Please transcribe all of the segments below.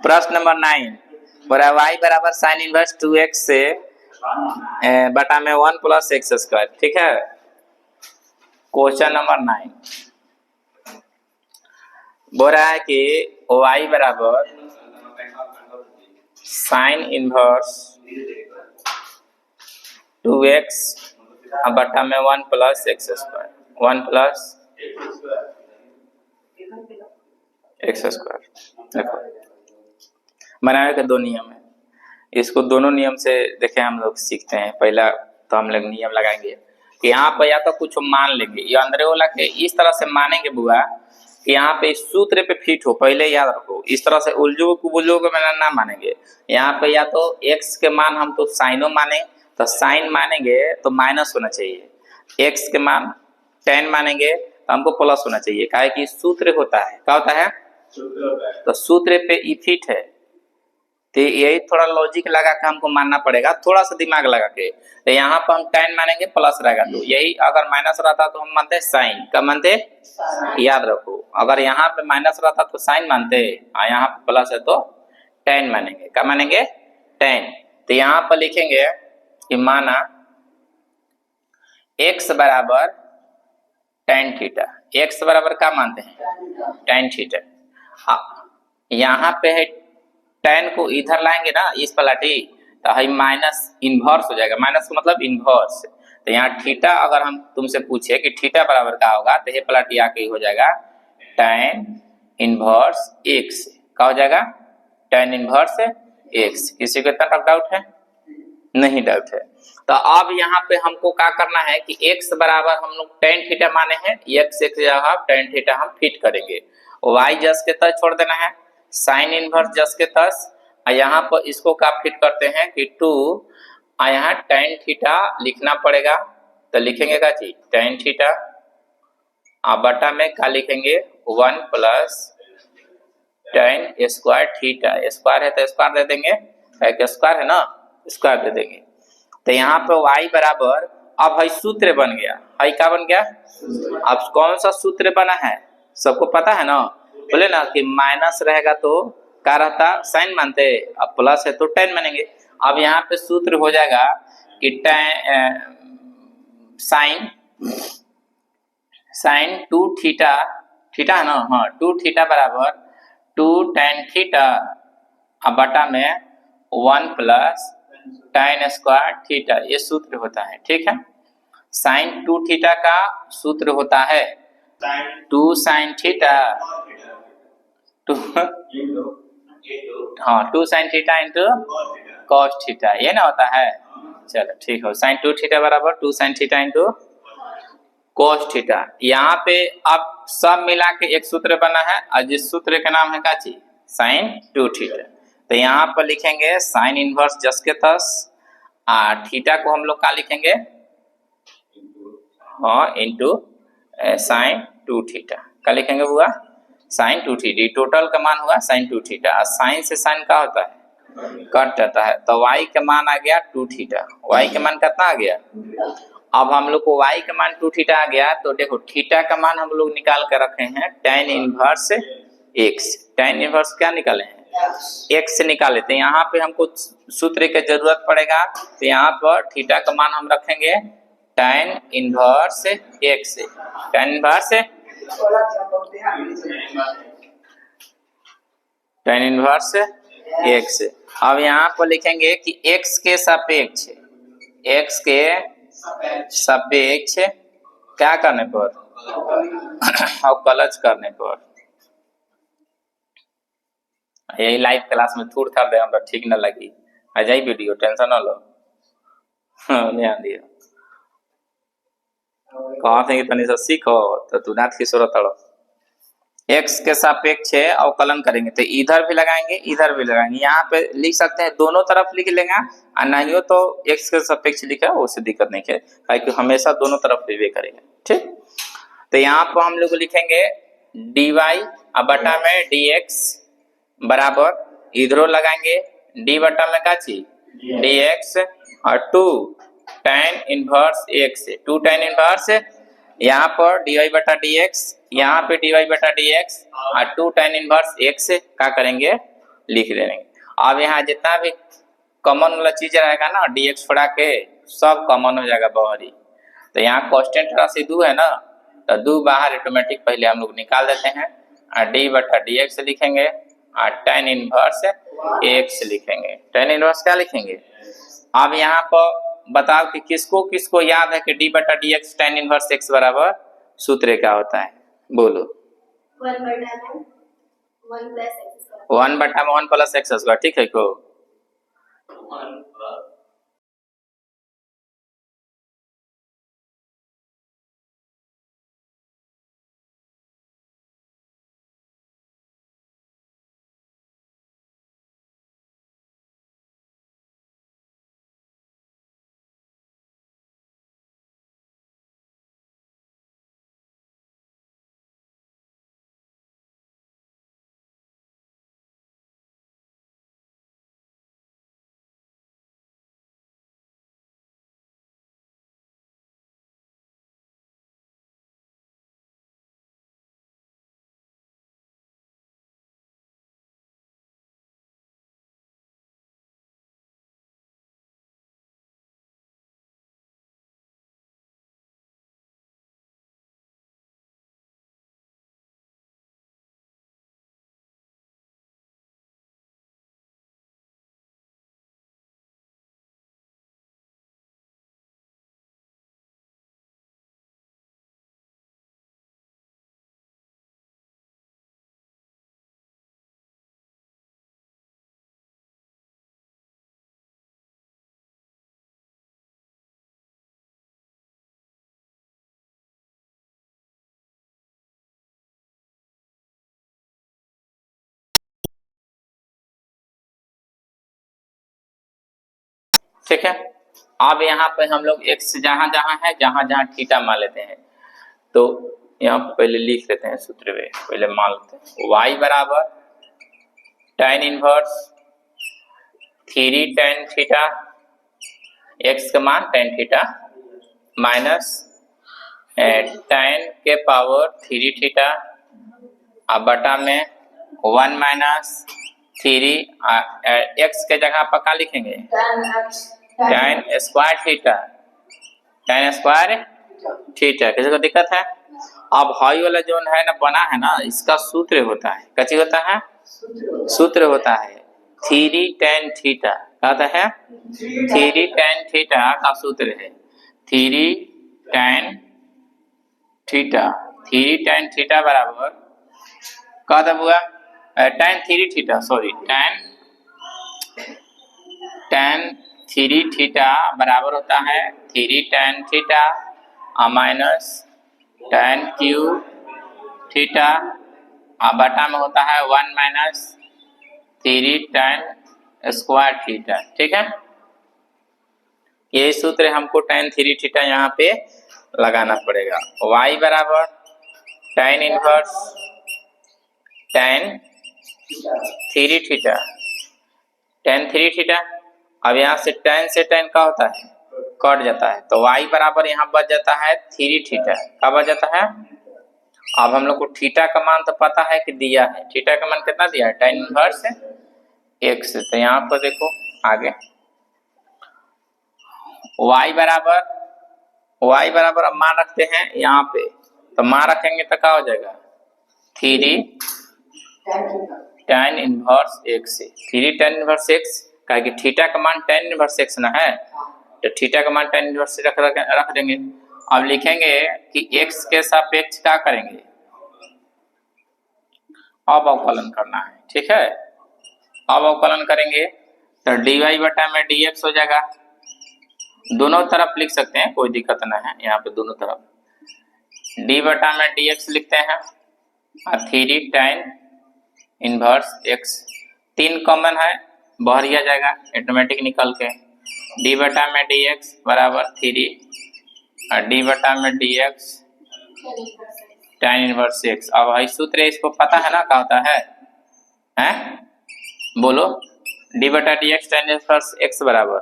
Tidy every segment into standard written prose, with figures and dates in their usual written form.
प्रश्न नंबर 9 बोला y बराबर साइन इनवर्स 2x से बटा में 1 प्लस एक्स स्क्वायर। ठीक है, क्वेश्चन नंबर 9 बोल रहा है कि y बराबर साइन इनवर्स 2x बटा में 1 plus x square, 1 plus x square. देखो बनाने के दो नियम है, इसको दोनों नियम से देखें हम लोग सीखते हैं। पहला तो हम लोग नियम लगाएंगे कि यहाँ पर या तो कुछ मान लेंगे, या अंदर वाला के इस तरह से मानेंगे बुआ कि यहाँ पे इस सूत्र पे फिट हो। पहले याद रखो, इस तरह से उलझो को ना मानेंगे। यहाँ पे या तो x के मान हम तो साइनो माने, तो साइन मानेंगे तो माइनस होना चाहिए, x के मान tan मानेंगे तो हमको प्लस होना चाहिए। काहे कि सूत्र होता है, क्या होता है? तो सूत्र पे ई फिट है, तो यही थोड़ा लॉजिक लगा के हमको मानना पड़ेगा, थोड़ा सा दिमाग लगा के। तो यहाँ पर हम tan मानेंगे प्लस रहेगा, तो यही अगर माइनस रहता तो हम मानते साइन। कब मानते? याद रखो, अगर यहाँ पे माइनस रहता तो साइन मानते, और यहाँ पे प्लस है तो tan मानेंगे। क्या मानेंगे? tan। तो यहाँ पर लिखेंगे कि माना x बराबर tan थीटा। x बराबर क्या मानते हैं? tan theta. यहाँ पे है tan को इधर लाएंगे ना, इस पलटी, तो है माइनस इनवर्स हो जाएगा। माइनस का मतलब इनवर्स। तो यहाँ थीटा अगर हम तुमसे पूछे कि थीटा बराबर क्या होगा, तो ये पलटी आके हो जाएगा tan इनवर्स x। क्या हो जाएगा? tan inverse x। किसी को इतना डाउट है? नहीं डाउट है। तो अब यहाँ पे हमको क्या करना है कि x बराबर हम लोग tan थीटा माने हैं, x जगह tan थीटा हम फिट करेंगे। y जस के तस छोड़ देना है, साइन इनवर्स जस के तस, यहाँ पर इसको क्या फिट करते हैं कि 2, यहाँ tan थीटा लिखना पड़ेगा। तो लिखेंगे क्या चीज? tan थीटा, बटा में क्या लिखेंगे? 1 plus tan square theta. Square है तो स्क्वायर दे देंगे, स्क्वायर है ना, स्क्वायर दे देंगे। तो यहाँ पे y बराबर, अब है सूत्र बन गया, है क्या बन गया? अब कौन सा सूत्र बना है सबको पता है ना? बोले ना कि माइनस रहेगा तो क्या रहता? साइन मानते, अब प्लस है तो tan मानेंगे। अब यहाँ पे सूत्र हो जाएगा कि साइन 2 थीटा, थीटा है ना, हाँ 2 थीटा बराबर 2 tan थीटा, अब बटा में 1 प्लस tan स्क्वायर थीटा। ये सूत्र होता है। ठीक है, साइन 2 थीटा का सूत्र होता है 2 sine theta, 2 sine theta into cos theta, ये ना होता है। चलो ठीक हो, साइन 2 थीटा बराबर 2 sine theta into cos theta. यहाँ पे अब सब मिला के एक सूत्र बना है, और जिस सूत्र का नाम है क्या चीज? Sine 2 theta. तो यहाँ पर लिखेंगे साइन इनवर्स जस के तस, थीटा को हम लोग क्या लिखेंगे? हाँ इंटू साइन 2 थीटा। क्या लिखेंगे हुआ? Sign 2 theta. टोटल का मान हुआ साइन 2 थीटा। साइन से साइन क्या होता है? कट जाता है। तो y का मान आ गया 2 थीटा। y का मान कितना आ गया? अब हम लोग को y का मान 2 थीटा आ गया, तो देखो थीटा का मान हम लोग निकाल कर रखे हैं tan inverse x। tan inverse क्या निकाले हैं? x से निकाले। तो यहाँ पे हमको सूत्र की जरूरत पड़ेगा, तो यहाँ पर थीटा का मान हम रखेंगे tan inverse x। tan inverse tan inverse x। अब यहाँ पर लिखेंगे कि x के सापेक्ष, x के सापेक्ष क्या करने पर? अवकलज करने पर। यही लाइव क्लास में थूड़ थाड़ दे हमरा ठीक न लगी, आ जाई वीडियो, टेंशन न लो। ध्यान दियो, कहा थे कि तनी से सीखो तो तू नाथ की सूरत अड़ो। x के सापेक्ष अवकलन करेंगे, तो इधर भी लगाएंगे इधर भी लगाएंगे। यहाँ पे लिख सकते हैं दोनों तरफ लिख लेंगे, और नहीं हो तो x के सापेक्ष लिखा, उससे दिक्कत नहीं है, क्योंकि हमेशा दोनों तरफ भी करेंगे। ठीक, तो यहाँ पर हम लोग लिखेंगे dy बटा में dx बराबर, इधरों लगाएंगे d बटा में का चीज? dx, और 2 tan inverse x, 2 tan inverse, यहाँ पर dy बटा dx, यहाँ पे dy बटा dx, और 2 tan इनवर्स x क्या करेंगे? लिख देंगे। अब यहाँ जितना भी कॉमन वाला चीज रहेगा ना dx छोड़ा के सब कॉमन हो जाएगा बाहरी। तो यहाँ कांस्टेंट राशि 2 है ना, तो 2 बाहर ऑटोमेटिक पहले हम लोग निकाल देते हैं और d बटा dx लिखेंगे और tan इनवर्स x लिखेंगे। tan इनवर्स क्या लिखेंगे? अब यहाँ पर बताओ कि किसको किसको याद है कि d बटा dx tan इनवर्स x बराबर सूत्र क्या होता है? बोलो। 1 बटा 1 प्लस एक्स स्क्वायर, ठीक है को? ठीक है। अब यहाँ पे हम लोग x जहां जहां है जहां जहां थीटा मान लेते हैं, तो यहाँ पे पहले लिख लेते हैं सूत्र में, पहले मान लेते हैं y बराबर tan inverse 3 tan theta, x का मान tan थीटा माइनस tan के पावर 3 थीटा अब बटा में 1 माइनस 3 x के जगह पर क्या लिखेंगे? tan square theta, tan square theta. किसी को दिक्कत है? अब हाई वाला जो है ना बना है ना, इसका सूत्र होता है, कैसे होता है? सूत्र होता है 3 tan थीटा, क्या होता है? 3 tan थीटा का सूत्र है 3 tan थीटा। 3 tan थीटा बराबर क्या तब हुआ? tan 3 theta, sorry tan 3 theta बराबर होता है 3 tan theta minus tan cube theta बटा में होता है 1 माइनस 3 tan स्क्वायर थीटा। ठीक है, यही सूत्र हमको tan 3 थीटा यहाँ पे लगाना पड़ेगा। y बराबर tan inverse tan 3 theta, tan 3 theta. अब यहाँ से tan का होता है कट जाता है, तो y बराबर यहाँ बच जाता है 3 थीटा। क्या बच जाता है? अब हम लोग को थीटा का मान तो पता है कि दिया है, थीटा का मान कितना दिया है? tan inverse x। तो यहाँ पर देखो आगे y बराबर अब मान रखते हैं यहाँ पे, तो मान रखेंगे तो क्या हो जाएगा? 3 tan inverse x, 3 tan inverse x, कहा कि थीटा का मान tan इनवर्स x ना है, तो थीटा का मान tan इनवर्स रख देंगे। अब लिखेंगे कि x के सापेक्ष क्या करेंगे? अब अवकलन करना है। ठीक है, अब अवकलन करेंगे तो dy बटा में dx हो जाएगा। दोनों तरफ लिख सकते हैं, कोई दिक्कत ना है, यहाँ पे दोनों तरफ d बटा में dx लिखते हैं और 3 tan इनवर्स x, 3 कॉमन है बाहर आ जाएगा ऑटोमेटिक निकल के। d बटा में dx बराबर 3 और d बटा में dx tan इनवर्स x। अब वही सूत्र है, इसको पता है ना क्या होता है? हैं? बोलो, d बटा dx tan इनवर्स x बराबर,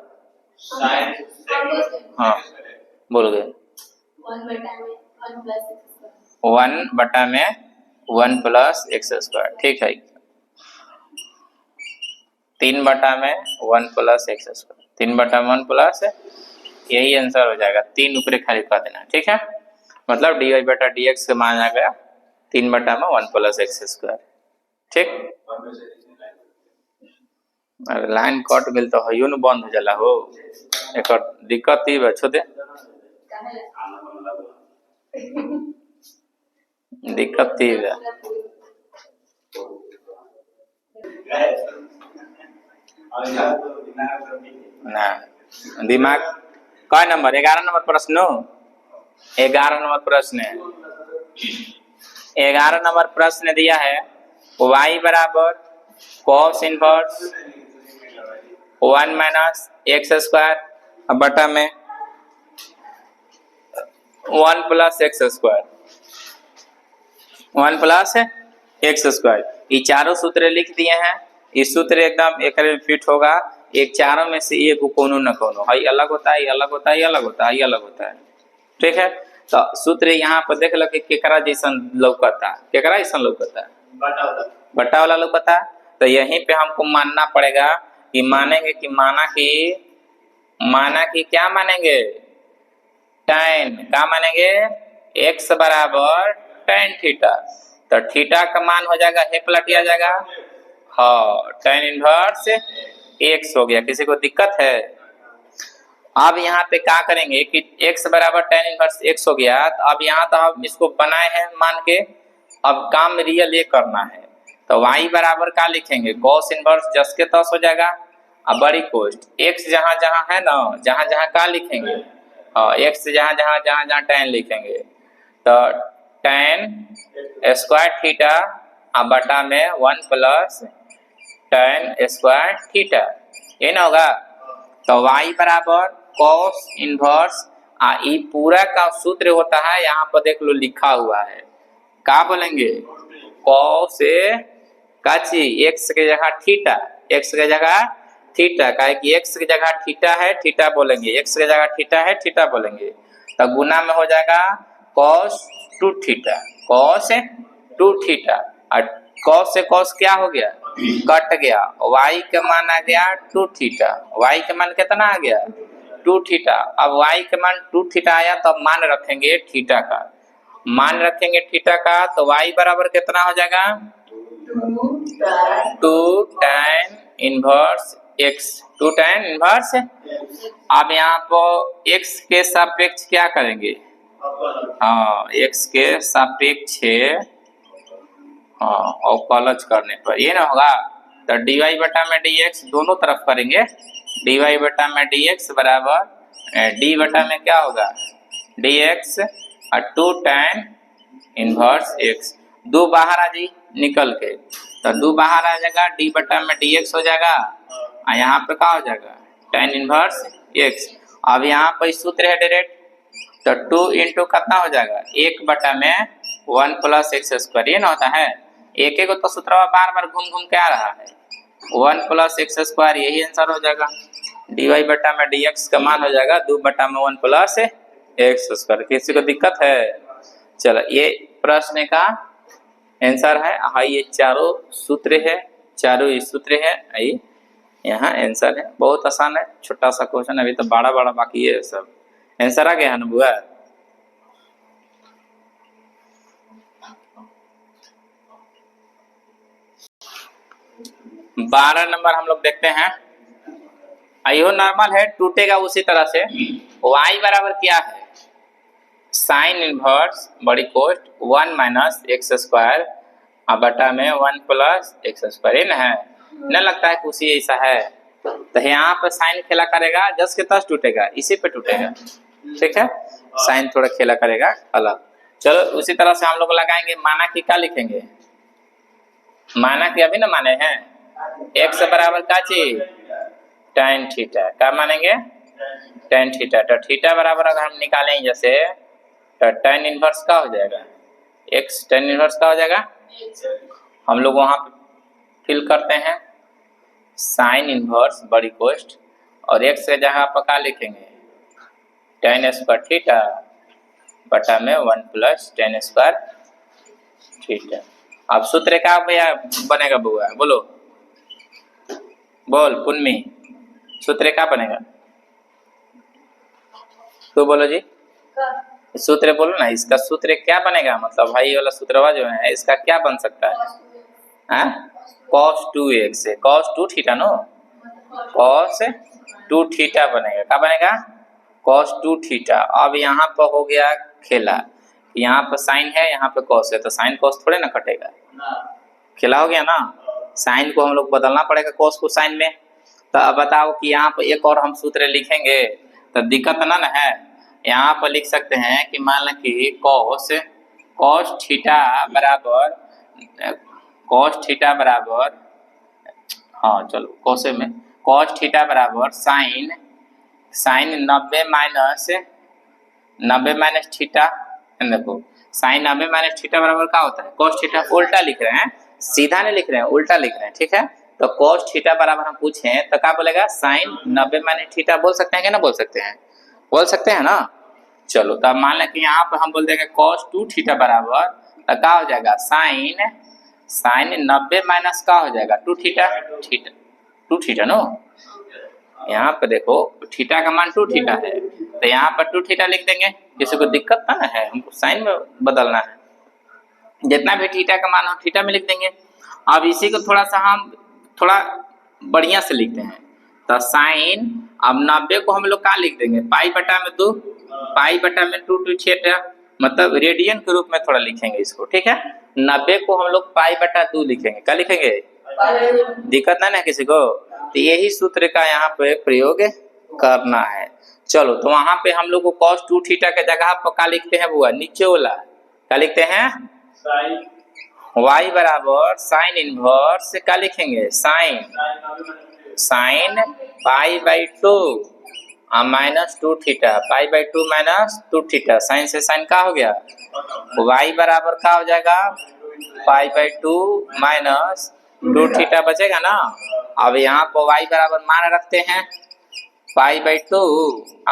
हाँ बोलोगे 1 बटा में 1 प्लस एक्स स्क्वायर। ठीक है, 3/1 प्लस एक्स स्क्वायर, 3/1 प्लस, यही आंसर हो जाएगा। 3 ऊपर खाली कर देना, ठीक है। मतलब dy बटा dx का मान आ गया 3/1 प्लस एक्स स्क्वायर, ठीक। अरे लाइन कट गई तो हयो न बंद हो जाला हो, एक दिक्कत ही बा, छोड़े दिक्कत ही बा ना। दिमाग कौन नंबर 11 नंबर प्रश्न, 11 नंबर प्रश्न है। 11 नंबर प्रश्न दिया है y बराबर cos inverse 1 minus x square बटा में 1 plus x square, 1 plus x square, ये चारों सूत्र लिख दिए हैं। इस सूत्र एकदम एक फिट होगा, एक चारों में से एक कोनो न कोनो है, अलग होता है, अलग होता है, अलग होता है, अलग होता है, ठीक है। तो सूत्र यहाँ पर देख लो कि केकरा जैसन लौकता, केकरा जैसन लौकता, बटा वाला लौकता। तो यहीं पे हमको मानना पड़ेगा कि मानेंगे कि माना कि क्या मानेंगे, tan, क्या मानेंगे, x बराबर tan थीटा। तो थीटा का मान हो जाएगा हे पलट आ जाएगा, हाँ tan इनवर्स x हो गया। किसी को दिक्कत है? अब यहाँ पे क्या करेंगे कि x बराबर tan इनवर्स x हो गया, तो अब यहाँ तो हम इसको बनाए हैं मान के, अब काम रियल ये करना है। तो y बराबर क्या लिखेंगे, cos इनवर्स जस के तस हो जाएगा, अब बड़ी कोष्ट x जहां जहां है ना, जहां जहां क्या लिखेंगे, x जहां जहां tan लिखेंगे, तो tan स्क्वायर थीटा अब बटा में 1 प्लस tan स्क्वायर थीटा, ये ना होगा। तो y बराबर cos इनवर्स ये पूरा का सूत्र होता है, यहाँ पर देख लो लिखा हुआ है, क्या बोलेंगे, cos काची x के जगह थीटा, x के जगह थीटा, का कि x की जगह थीटा है, थीटा बोलेंगे, x की जगह थीटा है, थीटा बोलेंगे। तो गुना में हो जाएगा cos 2 थीटा, cos 2 थीटा, और cos से cos क्या हो गया, कट गया, y का मान आ गया 2 थीटा, y का मान कितना आ गया 2 थीटा। अब y का मान 2 थीटा आया तो अब मान रखेंगे थीटा का, मान रखेंगे थीटा का, तो y बराबर कितना हो जाएगा 2 tan inverse x, 2 tan inverse. अब यहाँ पर x के सापेक्ष क्या करेंगे, हाँ x के सापेक्ष, हाँ और कॉलज करने पर ये ना होगा। तो dy बटा में dx दोनों तरफ करेंगे, dy बटा में dx बराबर d बटा में क्या होगा dx और 2 tan इनवर्स x, 2 बाहर आ जी निकल के, तो 2 बाहर आ जाएगा, d बटा में dx हो जाएगा, और यहाँ पे क्या हो जाएगा tan इनवर्स x। अब यहाँ पर सूत्र है डायरेक्ट, तो 2 इंटू कितना हो जाएगा 1 बटा में 1 प्लस एक्स स्क्वायर, ये ना होता है, एक एक तो सूत्र बार बार घूम घूम के आ रहा है, 1 प्लस एक्स स्क्वायर, यही आंसर हो जाएगा। dy बटा में dx का मान हो जाएगा 2 बटा में 1 प्लस एक्स स्क्वायर। किसी को दिक्कत है? चलो ये प्रश्न का आंसर है, हाँ ये चारों सूत्र है, चारों ये सूत्र है, ये यहाँ आंसर है, बहुत आसान है, छोटा सा क्वेश्चन, अभी तो बड़ा बड़ा बाकी है सब। आंसर आ गया है ना बुआ? बारह नंबर हम लोग देखते हैं, आइयो नॉर्मल है, टूटेगा उसी तरह से। y बराबर क्या है, साइन इनवर्स बड़ी कोष्ट 1 माइनस एक्स स्क्वायर बटा में 1 प्लस एक्स स्क्वायर, ये ना है, न लगता है कुछ ऐसा है। तो यहाँ पर साइन खेला करेगा, जस के तस टूटेगा, इसी पे टूटेगा, ठीक है, साइन थोड़ा खेला करेगा अलग। चलो उसी तरह से हम लोग लगाएंगे, माना कि क्या लिखेंगे, माना कि अभी ना माने हैं x बराबर क्या चीज tan थीटा, क्या मानेंगे tan थीटा। तो थीटा बराबर अगर हम निकालें जैसे, तो tan इनवर्स का हो जाएगा x, tan इनवर्स का हो जाएगा, हम लोग वहां फिल करते हैं साइन इनवर्स बड़ी कोष्ट, और x के जगह पर क्या लिखेंगे tan स्क्वायर थीटा बटा में 1 प्लस tan स्क्वायर थीटा। अब सूत्र क्या भैया बनेगा बुआ, बोलो बोल पुन्नी, सूत्र क्या बनेगा? तो बोलो जी, सूत्र बोलो ना, इसका सूत्र क्या बनेगा? मतलब भाई वाला सूत्रवा जो है इसका क्या बन सकता है? cos 2x, cos 2 theta no, cos 2 theta बनेगा। क्या बनेगा? cos 2 theta. अब यहाँ पर हो गया खेला, यहाँ पर साइन है, यहाँ पे cos है, तो साइन cos थोड़े ना कटेगा, खेला हो गया ना। साइन को हम लोग बदलना पड़ेगा cos को साइन में। तो अब बताओ कि यहाँ पर एक और हम सूत्र लिखेंगे तो दिक्कत ना है। यहाँ पर लिख सकते हैं कि मान लें कि cos थीटा बराबर, cos थीटा बराबर, हाँ चलो कोसे में, cos थीटा बराबर साइन 90 माइनस थीटा। देखो साइन 90 माइनस थीटा बराबर क्या होता है? cos theta. उल्टा लिख रहे हैं, सीधा नहीं लिख रहे हैं, उल्टा लिख रहे हैं, ठीक है। तो cos थीटा बराबर हम पूछे तो क्या बोलेगा? Sine 90 minus theta. बोल सकते हैं कि ना बोल सकते हैं? बोल सकते हैं ना। चलो तो मान लें कि यहाँ पर हम बोल देंगे cos 2 थीटा बराबर, तो क्या हो जाएगा? साइन 90 माइनस का हो जाएगा 2 थीटा, 2 थीटा नो। यहाँ पे देखो थीटा का मान 2 थीटा है, तो यहाँ पर 2 थीटा लिख देंगे, किसी को दिक्कत ना है, हमको साइन में बदलना है। जितना भी थीटा का मान हो थीटा में लिख देंगे। अब इसी को थोड़ा सा हम थोड़ा बढ़िया से लिखते हैं, तो साइन, अब 90 को हम लोग क्या लिख देंगे? पाई बटा में 2, पाई बटा में 2 2 थीटा, मतलब रेडियन के रूप में थोड़ा लिखेंगे इसको, ठीक है। 90 को हम लोग पाई बटा 2 लिखेंगे, क्या लिखेंगे? दिक्कत ना किसी को। तो यही सूत्र का यहाँ पे प्रयोग करना है। चलो तो वहां पे हम लोग को cos 2 थीटा के जगह पर क्या लिखते हैं बुआ? नीचे वाला क्या लिखते हैं? y बराबर साइन इनवर्स क्या लिखेंगे? Sine pi by 2 minus 2 theta, pi by 2 minus 2 theta. Sine से साइन का हो गया, y बराबर का हो जाएगा पाई बाई 2 माइनस 2 थीटा बचेगा ना। अब यहाँ पर y बराबर मान रखते हैं पाई बाई 2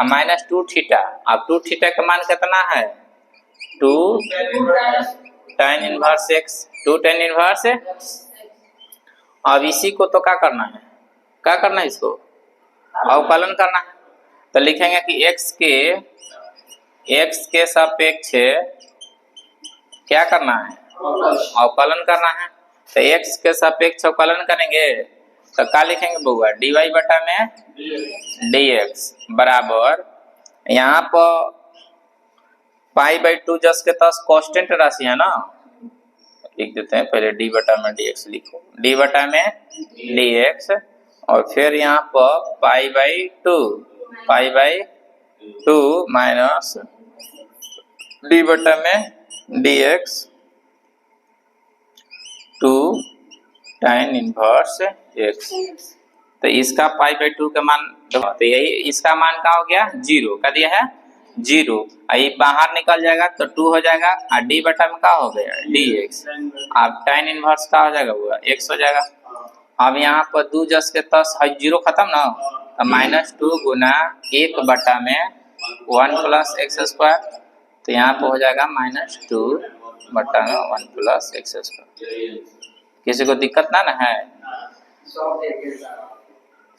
माइनस 2 थीटा। अब 2 थीटा का मान कितना है? 2 tan inverse x, 2 tan inverse. अब इसी को तो क्या करना है? क्या करना है? इसको अवकलन करना है। तो लिखेंगे कि x के सापेक्ष क्या करना है? अवकलन करना है। तो x के सापेक्ष अवकलन करेंगे तो क्या लिखेंगे बउआ? dy बटा में dx बराबर, यहाँ पर पाई बाई 2 जस के तस कांस्टेंट राशि है ना, लिख देते हैं। पहले d बटा में dx लिखो, d बटा में dx, और फिर यहाँ पर पाई बाई 2 माइनस d बटा में dx 2 tan इनवर्स x। तो इसका पाई बाई 2 का मान, तो यही इसका मान का हो गया 0, का दिया है 0। ये बाहर निकल जाएगा तो 2 हो जाएगा, और d बटा में का हो गया dx। अब tan इनवर्स का हो जाएगा वो x हो जाएगा। अब यहाँ पर 2 जस के तस 0 खत्म ना, तो माइनस 2 गुना 1 बटा में 1 प्लस एक्स स्क्वायर, तो यहाँ पर हो जाएगा माइनस 2 बटा में 1 प्लस एक्स स्क्वायर। किसी को दिक्कत ना है?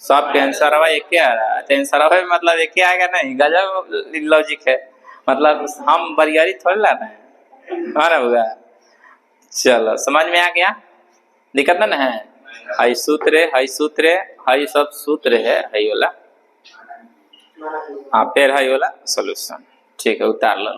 सब टेंसर हवा एक ही आ रहा है, टेंसर हवा मतलब एक ही आएगा नहीं, गजब लॉजिक है, मतलब हम बरियारी थोड़ी ला रहे हैं, ना होगा। चलो समझ में आ गया, दिक्कत ना है। हाई सूत्र हाई सब सूत्र है, हाई वाला, हाँ फिर हाई वाला सोल्यूशन, ठीक है, उतार लो।